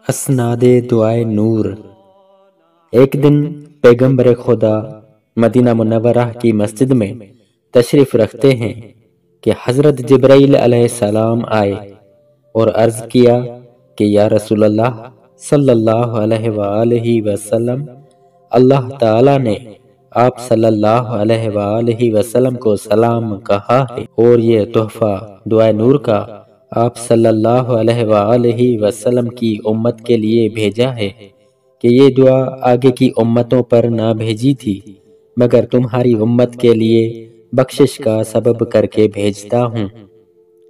اسناد دعائے نور۔ ایک دن پیغمبر خدا مدینہ منورہ کی مسجد میں تشریف رکھتے ہیں کہ حضرت جبرائیل علیہ السلام آئے اور عرض کیا کہ یا رسول اللہ صلی اللہ علیہ وآلہ وسلم، اللہ تعالیٰ نے آپ صلی اللہ علیہ وآلہ وسلم کو سلام کہا ہے اور یہ تحفہ دعائے نور کا آپ صلی اللہ علیہ وآلہ وسلم کی امت کے لیے بھیجا ہے کہ یہ دعا آگے کی امتوں پر نہ بھیجی تھی مگر تمہاری امت کے لیے بخشش کا سبب کر کے بھیجتا ہوں۔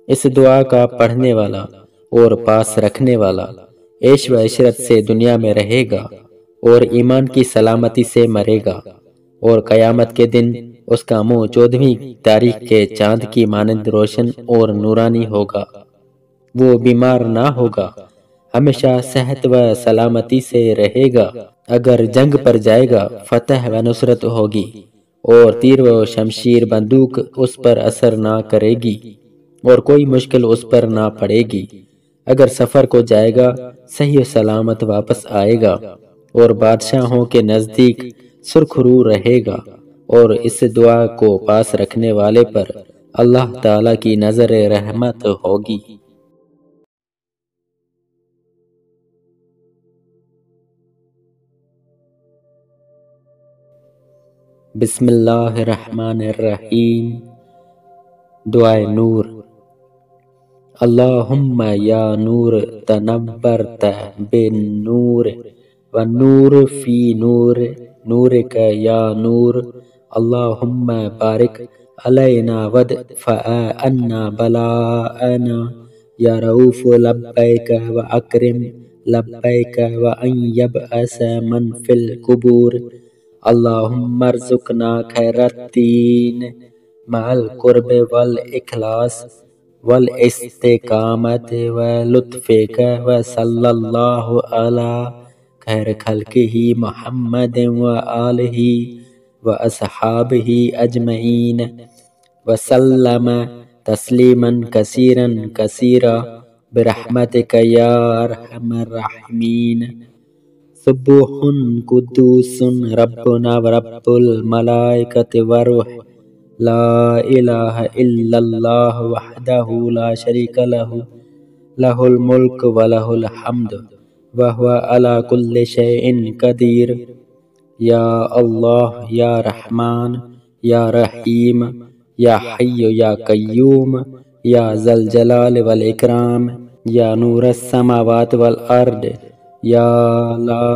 اس دعا کا پڑھنے والا اور پاس رکھنے والا عیش و عشرت سے دنیا میں رہے گا اور ایمان کی سلامتی سے مرے گا، اور قیامت کے دن اس کا منہ 14ویں تاریخ کے چاند کی مانند روشن اور نورانی ہوگا۔ وہ بیمار نہ ہوگا، ہمیشہ صحت و سلامتی سے رہے گا۔ اگر جنگ پر جائے گا فتح و نصرت ہوگی اور تیر و شمشیر بندوق اس پر اثر نہ کرے گی اور کوئی مشکل اس پر نہ پڑے گی۔ اگر سفر کو جائے گا صحیح و سلامت واپس آئے گا اور بادشاہوں کے نزدیک سرخرو رہے گا، اور اس دعا کو پاس رکھنے والے پر اللہ تعالیٰ کی نظر رحمت ہوگی۔ بسم اللہ الرحمن الرحیم۔ دعائے نور۔ اللہم یا نور تنورت بالنور والنور فی نور نورک یا نور، اللہم بارک علینا وادفع عنا بلاءنا یا رؤوف لبیک واکرم لبیک وان یبعث من فی القبور، اللہم ارزقنا خیر الدین مع القرب والاخلاص والاستقامت ولطفک، وصلی اللہ علی خیر خلقہ محمد وآلہ واصحابہ اجمعین وسلم تسلیما کثیرا کثیرا برحمتک یا ارحم الراحمین۔ سبوح قدوس ربنا ورب الملائکۃ والروح، لا الہ الا اللہ وحدہ لا شریک لہ، لہ الملک ولہ الحمد وہو علی کل شیء قدیر۔ یا اللہ، یا رحمان، یا رحیم، یا حی یا قیوم، یا ذا الجلال والاکرام، یا نور السماوات والارض، یا لا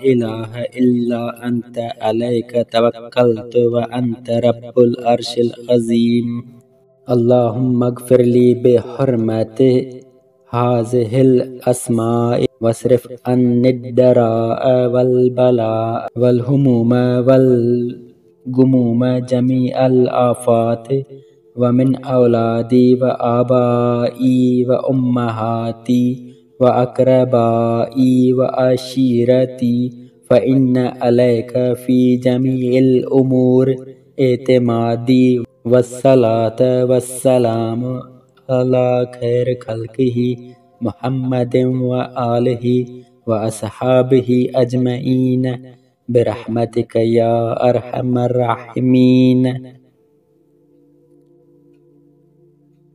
الہ الا انت علیک توکلت وانت رب العرش العظیم۔ اللہم اغفر لی بحرمت ہذہ الاسماء واصرف عنی الضراء والبلاء والہموم والغموم جمیع الآفات، ومن اولادی وآبائی وامہاتی وأقربائي وعشيرتي، فإن عليك في جميع الأمور اعتمادي، والصلاة والسلام على خير خلقه محمد وآله وأصحابه أجمعين برحمتك يا أرحم الراحمين۔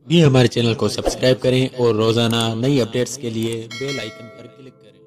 بھی ہمارے چینل کو سبسکرائب کریں اور روزانہ نئی اپڈیٹس کے لیے بیل آئیکن پر کلک کریں۔